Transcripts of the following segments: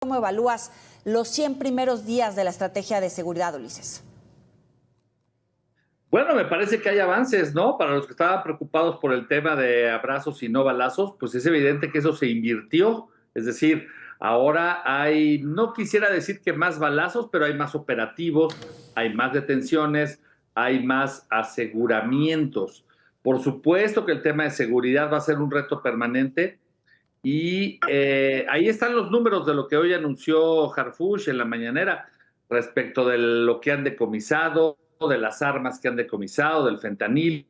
cómo evalúas los 100 primeros días de la estrategia de seguridad, Ulises. Bueno, me parece que hay avances, ¿no? Para los que estaban preocupados por el tema de abrazos y no balazos, pues es evidente que eso se invirtió. Es decir, ahora hay, no quisiera decir que más balazos, pero hay más operativos, hay más detenciones, hay más aseguramientos. Por supuesto que el tema de seguridad va a ser un reto permanente y ahí están los números de lo que hoy anunció Harfush en la mañanera respecto de lo que han decomisado, de las armas que han decomisado, del fentanilo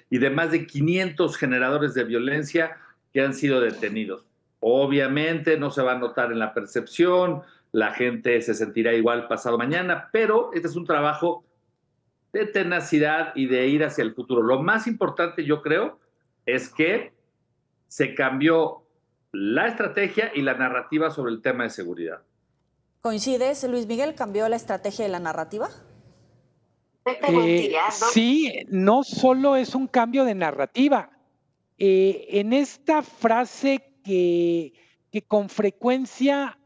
y de más de 500 generadores de violencia que han sido detenidos. Obviamente no se va a notar en la percepción, la gente se sentirá igual pasado mañana, pero este es un trabajo de tenacidad y de ir hacia el futuro. Lo más importante, yo creo, es que se cambió la estrategia y la narrativa sobre el tema de seguridad. ¿Coincides, Luis Miguel? ¿Cambió la estrategia y la narrativa? Sí, no solo es un cambio de narrativa. En esta frase que con frecuencia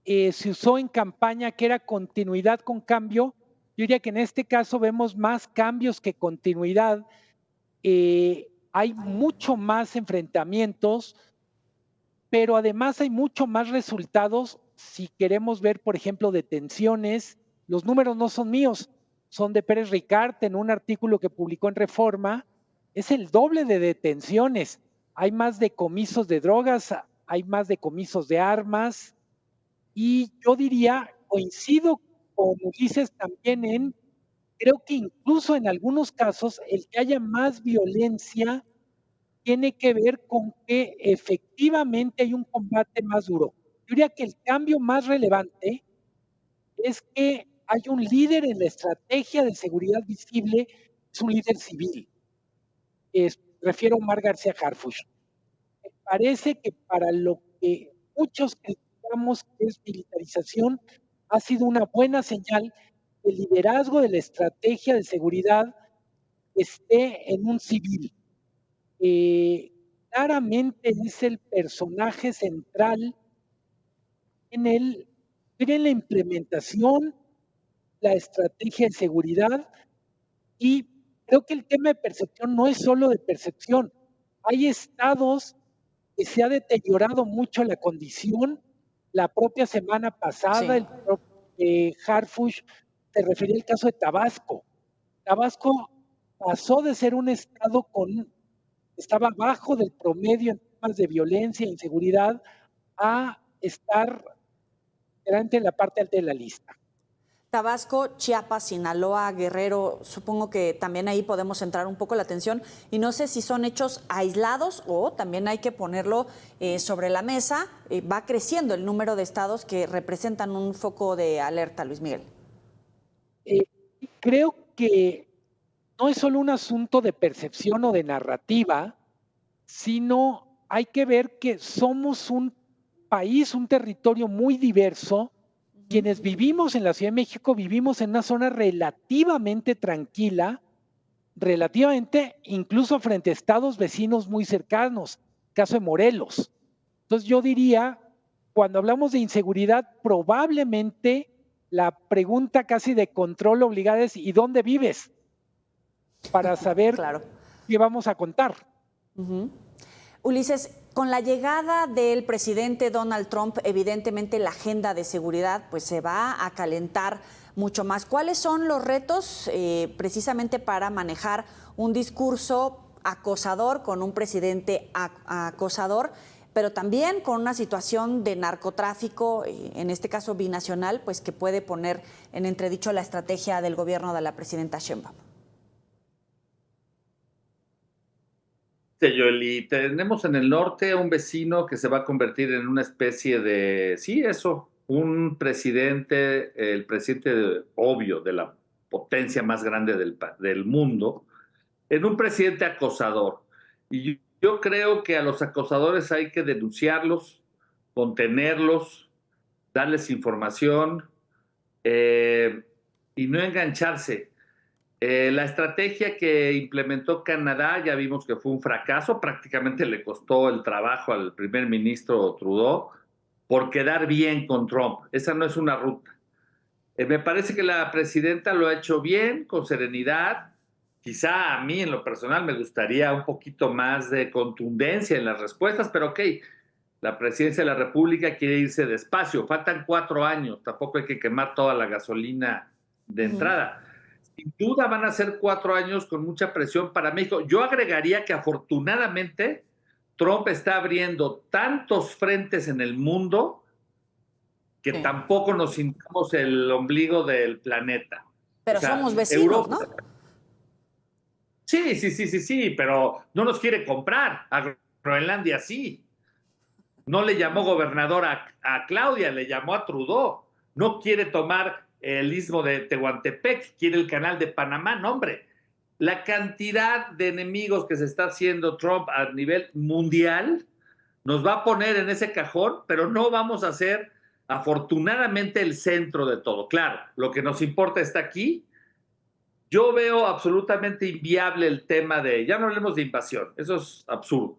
se usó en campaña, que era continuidad con cambio, yo diría que en este caso vemos más cambios que continuidad. Hay mucho más enfrentamientos, pero además hay mucho más resultados si queremos ver, por ejemplo, detenciones. Los números no son míos, son de Pérez Ricard en un artículo que publicó en Reforma. Es el doble de detenciones. Hay más decomisos de drogas, hay más decomisos de armas. Y yo diría, coincido con Ulises también creo que incluso en algunos casos el que haya más violencia tiene que ver con que efectivamente hay un combate más duro. Yo diría que el cambio más relevante es que hay un líder en la estrategia de seguridad visible, es un líder civil. Refiero a Omar García Harfuch. Me parece que para lo que muchos criticamos que es militarización, ha sido una buena señal que el liderazgo de la estrategia de seguridad esté en un civil. Claramente es el personaje central en la implementación, la estrategia de seguridad, y creo que el tema de percepción no es solo de percepción. Hay estados que se ha deteriorado mucho la condición. La propia semana pasada, Sí. el propio Harfuch se refería al caso de Tabasco. Tabasco pasó de ser un estado estaba abajo del promedio en temas de violencia e inseguridad a estar delante en la parte alta de la lista. Tabasco, Chiapas, Sinaloa, Guerrero, supongo que también ahí podemos centrar un poco la atención y no sé si son hechos aislados o también hay que ponerlo sobre la mesa. Va creciendo el número de estados que representan un foco de alerta, Luis Miguel. Creo que no es solo un asunto de percepción o de narrativa, sino hay que ver que somos un país, un territorio muy diverso. Quienes vivimos en la Ciudad de México vivimos en una zona relativamente tranquila, relativamente incluso frente a estados vecinos muy cercanos, caso de Morelos. Entonces yo diría, cuando hablamos de inseguridad, probablemente la pregunta casi de control obligada es ¿y dónde vives? Para saber Claro. qué vamos a contar. Ulises, con la llegada del presidente Donald Trump, evidentemente la agenda de seguridad pues, se va a calentar mucho más. ¿Cuáles son los retos precisamente para manejar un discurso acosador con un presidente acosador, pero también con una situación de narcotráfico, en este caso binacional, pues que puede poner en entredicho la estrategia del gobierno de la presidenta Sheinbaum? Yoli, tenemos en el norte un vecino que se va a convertir en una especie de, sí, eso, un presidente, el presidente obvio de la potencia más grande del mundo, en un presidente acosador. Y yo creo que a los acosadores hay que denunciarlos, contenerlos, darles información y no engancharse. La estrategia que implementó Canadá ya vimos que fue un fracaso, prácticamente le costó el trabajo al primer ministro Trudeau, por quedar bien con Trump. Esa no es una ruta. Me parece que la presidenta lo ha hecho bien, con serenidad. Quizá a mí en lo personal me gustaría un poquito más de contundencia en las respuestas, pero ok, la presidencia de la República quiere irse despacio. Faltan 4 años, tampoco hay que quemar toda la gasolina de entrada. Sin duda van a ser 4 años con mucha presión para México. Yo agregaría que afortunadamente Trump está abriendo tantos frentes en el mundo que tampoco nos sintamos el ombligo del planeta. Pero somos vecinos, Europa, ¿no? Sí, pero no nos quiere comprar. A Groenlandia sí. No le llamó gobernador a Claudia, le llamó a Trudeau. No quiere tomar el istmo de Tehuantepec, quiere el canal de Panamá. No, hombre, la cantidad de enemigos que se está haciendo Trump a nivel mundial nos va a poner en ese cajón, pero no vamos a ser afortunadamente el centro de todo. Claro, lo que nos importa está aquí. Yo veo absolutamente inviable el tema de, ya no hablemos de invasión, eso es absurdo,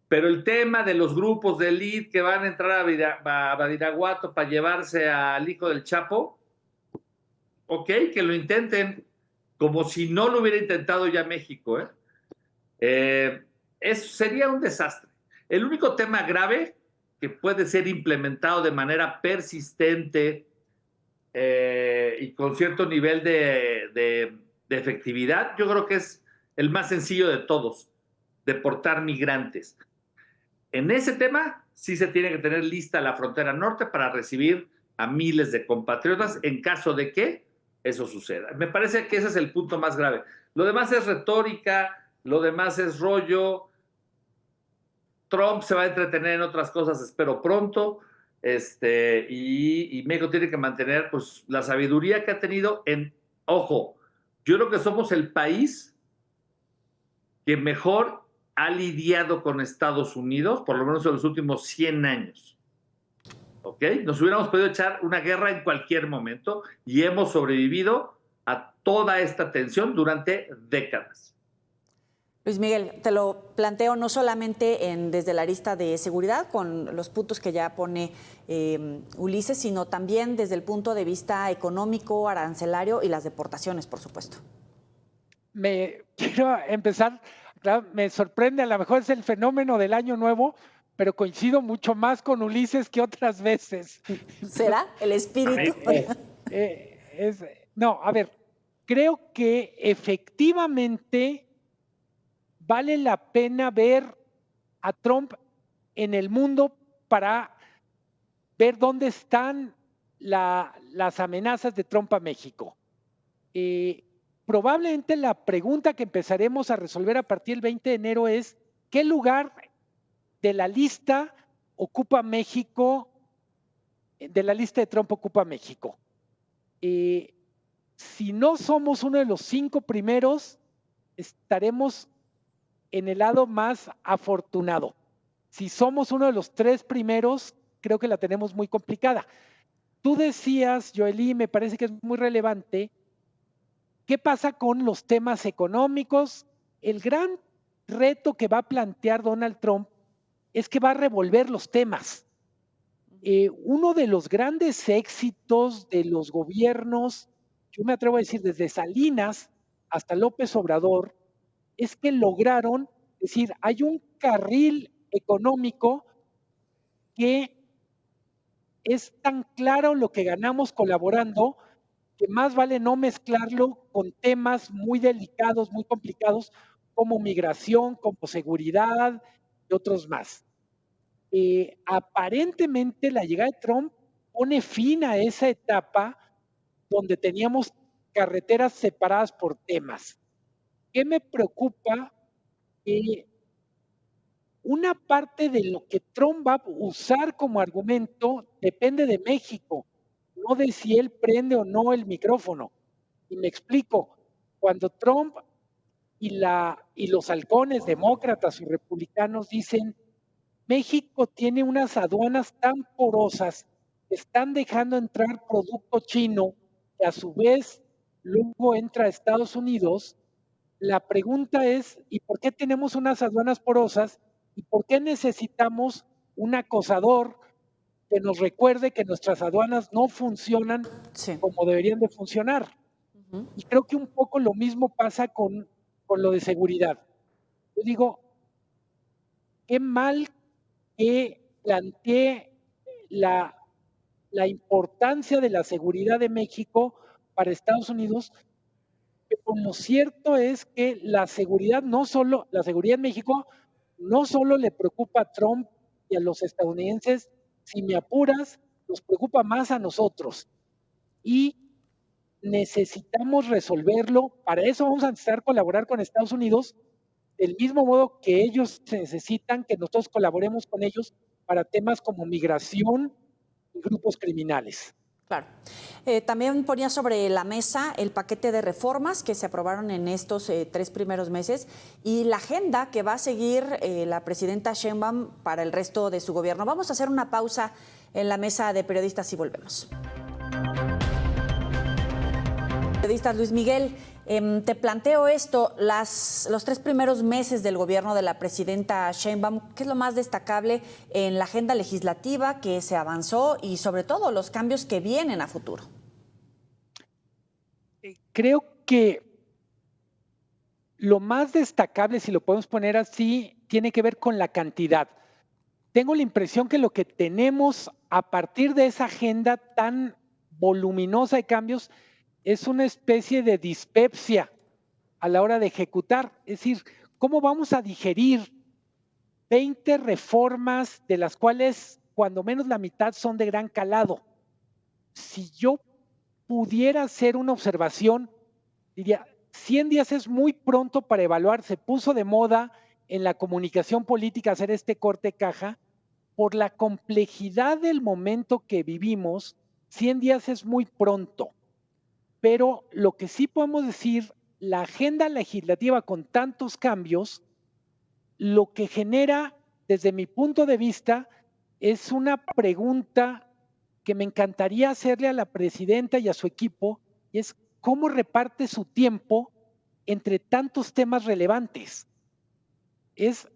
pero el tema de los grupos de élite que van a entrar a Badiraguato para llevarse al hijo del Chapo, ok, que lo intenten, como si no lo hubiera intentado ya México. Eso sería un desastre. El único tema grave que puede ser implementado de manera persistente y con cierto nivel de efectividad, yo creo que es el más sencillo de todos, deportar migrantes. En ese tema sí se tiene que tener lista la frontera norte para recibir a miles de compatriotas en caso de que eso suceda. Me parece que ese es el punto más grave. Lo demás es retórica, lo demás es rollo. Trump se va a entretener en otras cosas, espero pronto. Y México tiene que mantener pues la sabiduría que ha tenido ojo, yo creo que somos el país que mejor ha lidiado con Estados Unidos, por lo menos en los últimos 100 años. ¿Ok? Nos hubiéramos podido echar una guerra en cualquier momento y hemos sobrevivido a toda esta tensión durante décadas. Luis Miguel, te lo planteo no solamente desde la arista de seguridad, con los puntos que ya pone Ulises, sino también desde el punto de vista económico, arancelario y las deportaciones, por supuesto. Quiero empezar, claro, me sorprende, a lo mejor es el fenómeno del Año Nuevo, pero coincido mucho más con Ulises que otras veces. ¿Será el espíritu? No, a ver, creo que efectivamente vale la pena ver a Trump en el mundo para ver dónde están las amenazas de Trump a México. Probablemente la pregunta que empezaremos a resolver a partir del 20 de enero es ¿qué lugar de la lista ocupa México, de la lista de Trump ocupa México? Si no somos uno de los 5 primeros, estaremos en el lado más afortunado. Si somos uno de los 3 primeros, creo que la tenemos muy complicada. Tú decías, Joely, me parece que es muy relevante, ¿qué pasa con los temas económicos? El gran reto que va a plantear Donald Trump es que va a revolver los temas. Uno de los grandes éxitos de los gobiernos, yo me atrevo a decir desde Salinas hasta López Obrador, es que lograron decir, hay un carril económico que es tan claro lo que ganamos colaborando que más vale no mezclarlo con temas muy delicados, muy complicados, como migración, como seguridad y otros más. Aparentemente la llegada de Trump pone fin a esa etapa donde teníamos carreteras separadas por temas. ¿Qué me preocupa? Una parte de lo que Trump va a usar como argumento depende de México, no de si él prende o no el micrófono. Y me explico, cuando Trump y los halcones demócratas y republicanos dicen México tiene unas aduanas tan porosas que están dejando entrar producto chino que a su vez luego entra a Estados Unidos, la pregunta es, ¿y por qué tenemos unas aduanas porosas? ¿Y por qué necesitamos un acosador que nos recuerde que nuestras aduanas no funcionan Sí. como deberían de funcionar. Ujú. Y creo que un poco lo mismo pasa con lo de seguridad. Yo digo, qué mal que planteé la, la importancia de la seguridad de México para Estados Unidos, que como cierto es que la seguridad en México no solo le preocupa a Trump y a los estadounidenses, si me apuras, nos preocupa más a nosotros. Y necesitamos resolverlo. Para eso vamos a necesitar colaborar con Estados Unidos, del mismo modo que ellos necesitan que nosotros colaboremos con ellos para temas como migración y grupos criminales. Claro. También ponía sobre la mesa el paquete de reformas que se aprobaron en estos 3 primeros meses y la agenda que va a seguir la presidenta Sheinbaum para el resto de su gobierno. Vamos a hacer una pausa en la mesa de periodistas y volvemos. Periodistas, Luis Miguel, te planteo esto, los 3 primeros meses del gobierno de la presidenta Sheinbaum, ¿qué es lo más destacable en la agenda legislativa que se avanzó y sobre todo los cambios que vienen a futuro? Creo que lo más destacable, si lo podemos poner así, tiene que ver con la cantidad. Tengo la impresión que lo que tenemos a partir de esa agenda tan voluminosa de cambios es una especie de dispepsia a la hora de ejecutar. Es decir, ¿cómo vamos a digerir 20 reformas de las cuales cuando menos la mitad son de gran calado? Si yo pudiera hacer una observación, diría, 100 días es muy pronto para evaluar. Se puso de moda en la comunicación política hacer este corte caja. Por la complejidad del momento que vivimos, 100 días es muy pronto. Pero lo que sí podemos decir, la agenda legislativa con tantos cambios, lo que genera, desde mi punto de vista, es una pregunta que me encantaría hacerle a la presidenta y a su equipo, y es cómo reparte su tiempo entre tantos temas relevantes. Es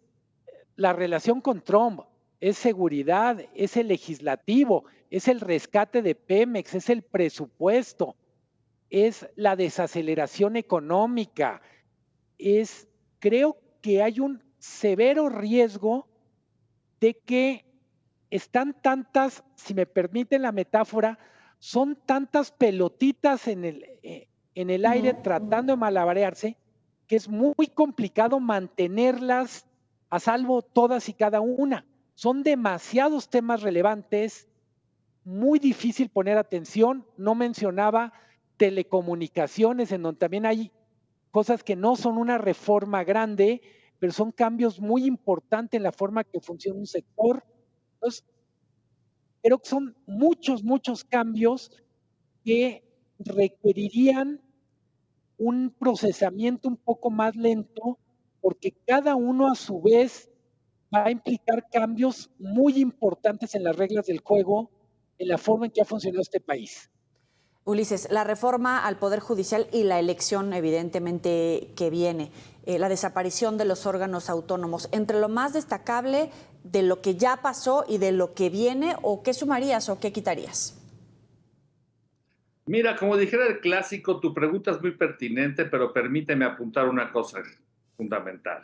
la relación con Trump, es seguridad, es el legislativo, es el rescate de Pemex, es el presupuesto, es la desaceleración económica, creo que hay un severo riesgo de que están tantas, si me permiten la metáfora, son tantas pelotitas en el aire tratando de malabarearse, que es muy complicado mantenerlas a salvo todas y cada una. Son demasiados temas relevantes, muy difícil poner atención. No mencionaba telecomunicaciones, en donde también hay cosas que no son una reforma grande, pero son cambios muy importantes en la forma que funciona un sector. Entonces, creo que son muchos cambios que requerirían un procesamiento un poco más lento, porque cada uno a su vez va a implicar cambios muy importantes en las reglas del juego, en la forma en que ha funcionado este país. Ulises, la reforma al Poder Judicial y la elección, evidentemente, que viene, la desaparición de los órganos autónomos, entre lo más destacable de lo que ya pasó y de lo que viene, ¿o qué sumarías o qué quitarías? Mira, como dijera el clásico, tu pregunta es muy pertinente, pero permíteme apuntar una cosa fundamental.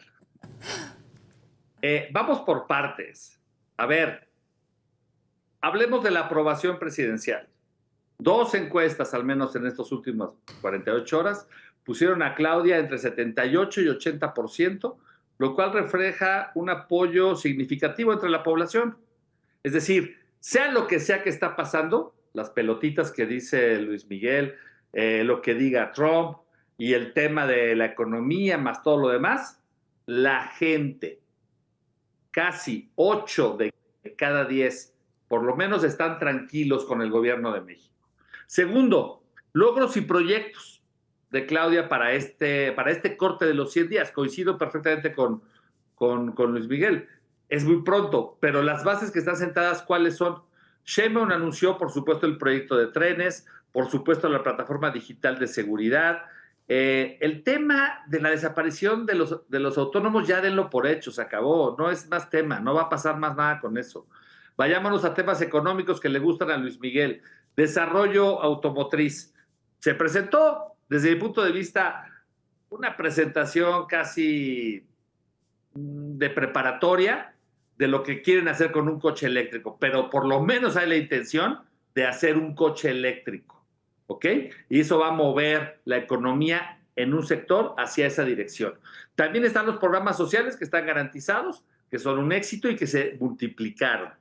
Vamos por partes. A ver, hablemos de la aprobación presidencial. 2 encuestas, al menos en estas últimas 48 horas, pusieron a Claudia entre 78 y 80%, lo cual refleja un apoyo significativo entre la población. Es decir, sea lo que sea que está pasando, las pelotitas que dice Luis Miguel, lo que diga Trump y el tema de la economía más todo lo demás, la gente, casi 8 de cada 10, por lo menos están tranquilos con el gobierno de México. Segundo, logros y proyectos de Claudia para este corte de los 100 días. Coincido perfectamente con Luis Miguel. Es muy pronto, pero las bases que están sentadas, ¿cuáles son? Sheinbaum anunció, por supuesto, el proyecto de trenes, por supuesto, la plataforma digital de seguridad. El tema de la desaparición de los autónomos, ya denlo por hecho, se acabó, no es más tema, no va a pasar más nada con eso. Vayámonos a temas económicos que le gustan a Luis Miguel. Desarrollo automotriz. Se presentó, desde mi punto de vista, una presentación casi de preparatoria de lo que quieren hacer con un coche eléctrico, pero por lo menos hay la intención de hacer un coche eléctrico, ¿ok? Y eso va a mover la economía en un sector hacia esa dirección. También están los programas sociales que están garantizados, que son un éxito y que se multiplicaron.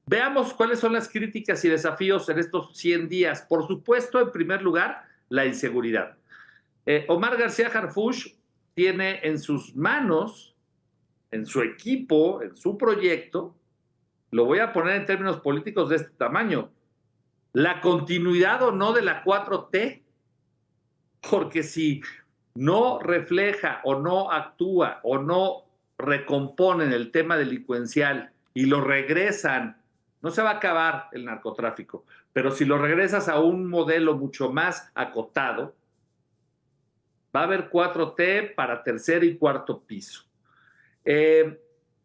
Veamos cuáles son las críticas y desafíos en estos 100 días. Por supuesto, en primer lugar, la inseguridad. Omar García Harfuch tiene en sus manos, en su equipo, en su proyecto, lo voy a poner en términos políticos de este tamaño, la continuidad o no de la 4T, porque si no refleja o no actúa o no recomponen el tema delincuencial y lo regresan, no se va a acabar el narcotráfico, pero si lo regresas a un modelo mucho más acotado, va a haber 4T para tercer y cuarto piso. El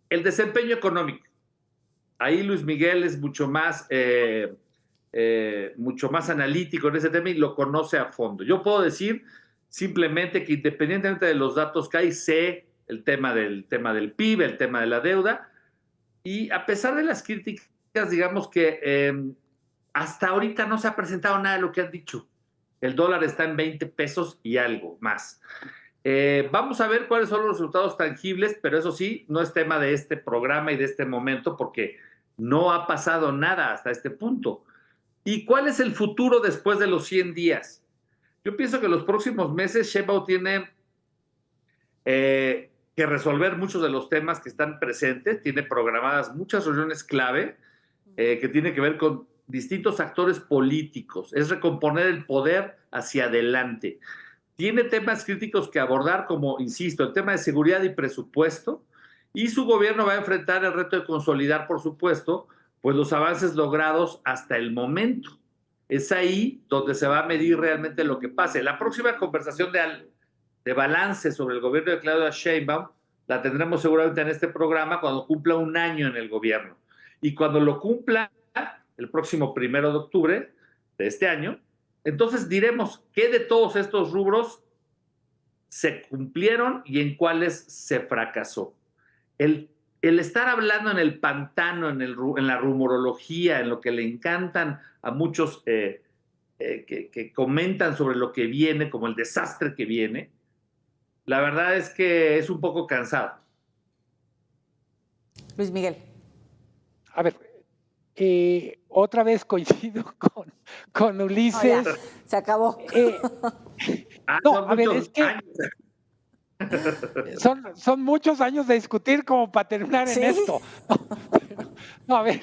desempeño económico. Ahí Luis Miguel es mucho más analítico en ese tema y lo conoce a fondo. Yo puedo decir simplemente que independientemente de los datos que hay, sé el tema del PIB, el tema de la deuda, y a pesar de las críticas, digamos que hasta ahorita no se ha presentado nada de lo que han dicho. El dólar está en 20 pesos y algo más. Vamos a ver cuáles son los resultados tangibles, pero eso sí, no es tema de este programa y de este momento porque no ha pasado nada hasta este punto. ¿Y cuál es el futuro después de los 100 días? Yo pienso que los próximos meses Sheinbaum tiene que resolver muchos de los temas que están presentes, tiene programadas muchas reuniones clave que tienen que ver con distintos actores políticos, es recomponer el poder hacia adelante. Tiene temas críticos que abordar, como, insisto, el tema de seguridad y presupuesto, y su gobierno va a enfrentar el reto de consolidar, por supuesto, pues los avances logrados hasta el momento. Es ahí donde se va a medir realmente lo que pase. La próxima conversación de balance sobre el gobierno de Claudia Sheinbaum la tendremos seguramente en este programa cuando cumpla un año en el gobierno. Y cuando lo cumpla el próximo 1 de octubre de este año, entonces diremos qué de todos estos rubros se cumplieron y en cuáles se fracasó. El estar hablando en el pantano, en la rumorología, en lo que le encantan a muchos que comentan sobre lo que viene, como el desastre que viene, la verdad es que es un poco cansado. Luis Miguel. A ver, otra vez coincido con Ulises. No, se acabó. No, a ver, es que son muchos años de discutir como para terminar en esto. No, a ver,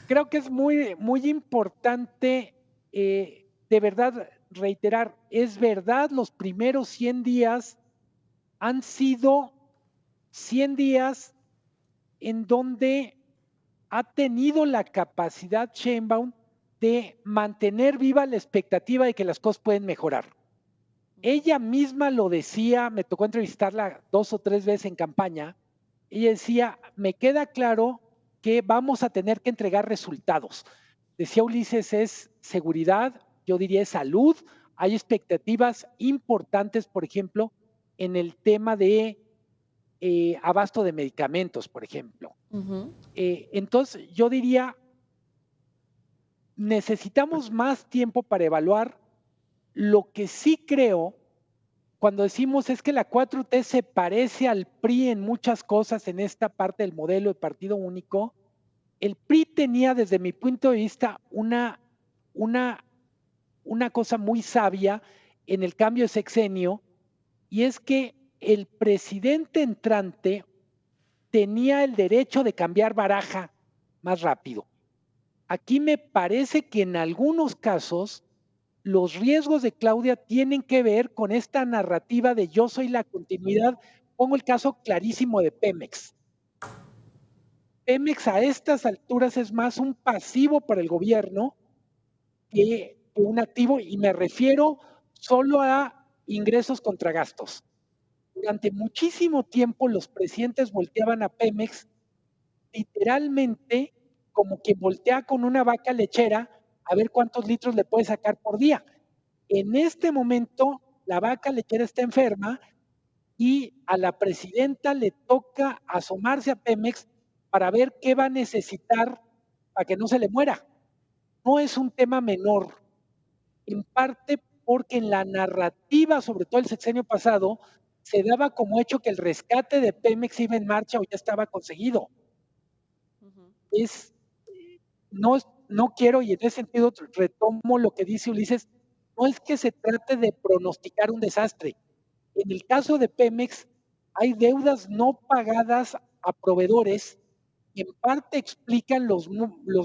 creo que es muy, muy importante de verdad reiterar, es verdad, los primeros 100 días han sido 100 días en donde ha tenido la capacidad Sheinbaum de mantener viva la expectativa de que las cosas pueden mejorar. Ella misma lo decía, me tocó entrevistarla 2 o 3 veces en campaña, ella decía, me queda claro que vamos a tener que entregar resultados. Decía Ulises, es seguridad, yo diría es salud, hay expectativas importantes, por ejemplo, en el tema de abasto de medicamentos, por ejemplo. Entonces, yo diría, necesitamos más tiempo para evaluar. Lo que sí creo, cuando decimos es que la 4T se parece al PRI en muchas cosas en esta parte del modelo de partido único, el PRI tenía desde mi punto de vista una cosa muy sabia en el cambio de sexenio, y es que el presidente entrante tenía el derecho de cambiar baraja más rápido. Aquí me parece que en algunos casos los riesgos de Claudia tienen que ver con esta narrativa de yo soy la continuidad. Pongo el caso clarísimo de Pemex. Pemex a estas alturas es más un pasivo para el gobierno que un activo, y me refiero solo a ingresos contra gastos. Durante muchísimo tiempo los presidentes volteaban a Pemex literalmente como quien voltea con una vaca lechera a ver cuántos litros le puede sacar por día. En este momento, la vaca lechera está enferma y a la presidenta le toca asomarse a Pemex para ver qué va a necesitar para que no se le muera. No es un tema menor, en parte porque en la narrativa, sobre todo el sexenio pasado, se daba como hecho que el rescate de Pemex iba en marcha o ya estaba conseguido. No quiero, y en ese sentido retomo lo que dice Ulises, no es que se trate de pronosticar un desastre. En el caso de Pemex, hay deudas no pagadas a proveedores que en parte explican los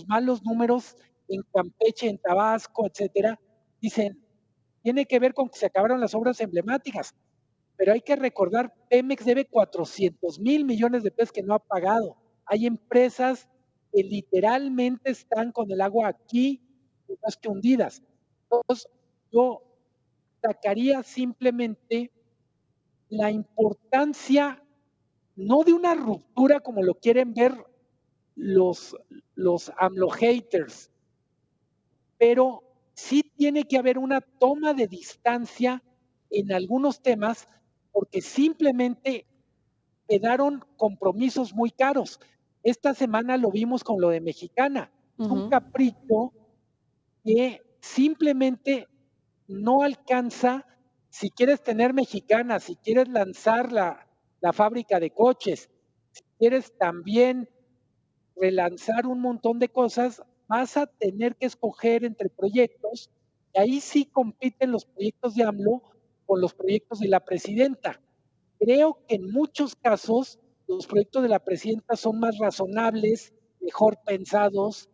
malos números en Campeche, en Tabasco, etcétera. Dicen, tiene que ver con que se acabaron las obras emblemáticas, pero hay que recordar, Pemex debe 400,000 millones de pesos que no ha pagado. Hay empresas que literalmente están con el agua aquí, más que hundidas. Entonces, yo sacaría simplemente la importancia, no de una ruptura como lo quieren ver los AMLO haters, pero sí tiene que haber una toma de distancia en algunos temas porque simplemente quedaron compromisos muy caros. Esta semana lo vimos con lo de Mexicana. Es un capricho que simplemente no alcanza. Si quieres tener Mexicana, si quieres lanzar la fábrica de coches, si quieres también relanzar un montón de cosas, vas a tener que escoger entre proyectos, y ahí sí compiten los proyectos de AMLO con los proyectos de la presidenta. Creo que en muchos casos los proyectos de la presidenta son más razonables, mejor pensados,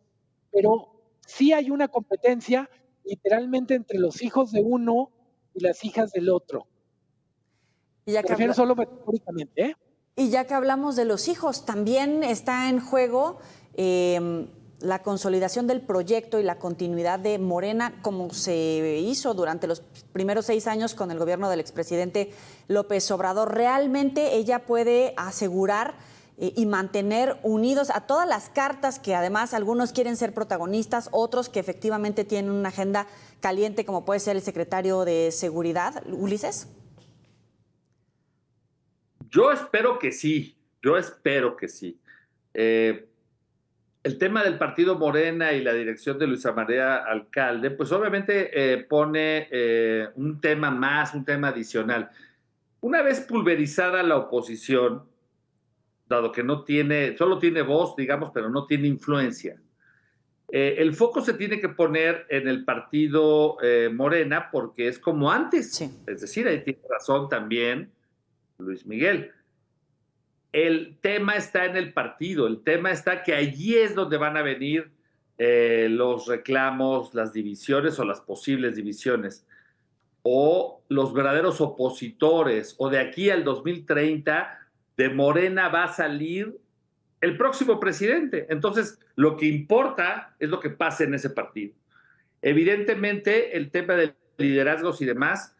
pero sí hay una competencia literalmente entre los hijos de uno y las hijas del otro. Y ya Me refiero solo metafóricamente, ¿eh? Y ya que hablamos de los hijos, también está en juego la consolidación del proyecto y la continuidad de Morena, como se hizo durante los primeros 6 años con el gobierno del expresidente López Obrador. ¿Realmente ella puede asegurar y mantener unidos a todas las cartas que además algunos quieren ser protagonistas, otros que efectivamente tienen una agenda caliente, como puede ser el secretario de Seguridad, Ulises? Yo espero que sí, el tema del partido Morena y la dirección de Luisa María Alcalde, pues obviamente pone un tema más, un tema adicional. Una vez pulverizada la oposición, dado que solo tiene voz, digamos, pero no tiene influencia, el foco se tiene que poner en el partido Morena porque es como antes. Sí. Es decir, ahí tiene razón también Luis Miguel. El tema está en el partido, el tema está que allí es donde van a venir los reclamos, las divisiones o las posibles divisiones, o los verdaderos opositores, o de aquí al 2030 de Morena va a salir el próximo presidente. Entonces, lo que importa es lo que pase en ese partido. Evidentemente, el tema de liderazgos y demás,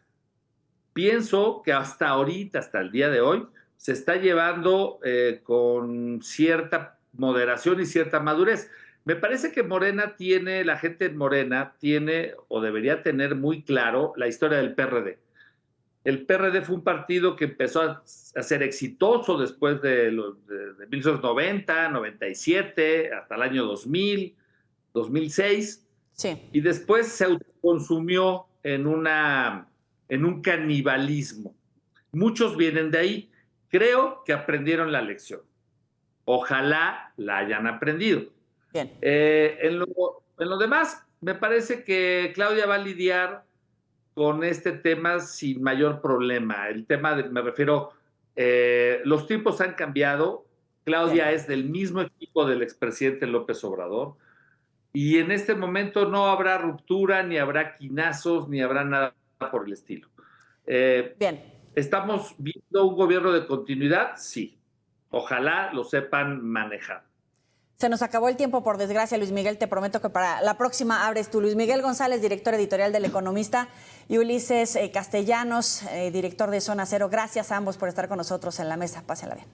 pienso que hasta ahorita, hasta el día de hoy, se está llevando con cierta moderación y cierta madurez. Me parece que la gente en Morena tiene o debería tener muy claro la historia del PRD. El PRD fue un partido que empezó a ser exitoso después de 1990, 97, hasta el año 2000, 2006, Sí. y después se autoconsumió en un canibalismo. Muchos vienen de ahí. Creo que aprendieron la lección. Ojalá la hayan aprendido. Bien. En lo demás, me parece que Claudia va a lidiar con este tema sin mayor problema. Me refiero, los tiempos han cambiado. Claudia es del mismo equipo del expresidente López Obrador. Y en este momento no habrá ruptura, ni habrá quinazos, ni habrá nada por el estilo. Bien. ¿Estamos viendo un gobierno de continuidad? Sí. Ojalá lo sepan manejar. Se nos acabó el tiempo, por desgracia, Luis Miguel. Te prometo que para la próxima abres tú. Luis Miguel González, director editorial del Economista, y Ulises Castellanos, director de Zona Cero. Gracias a ambos por estar con nosotros en la mesa. Pásenla bien.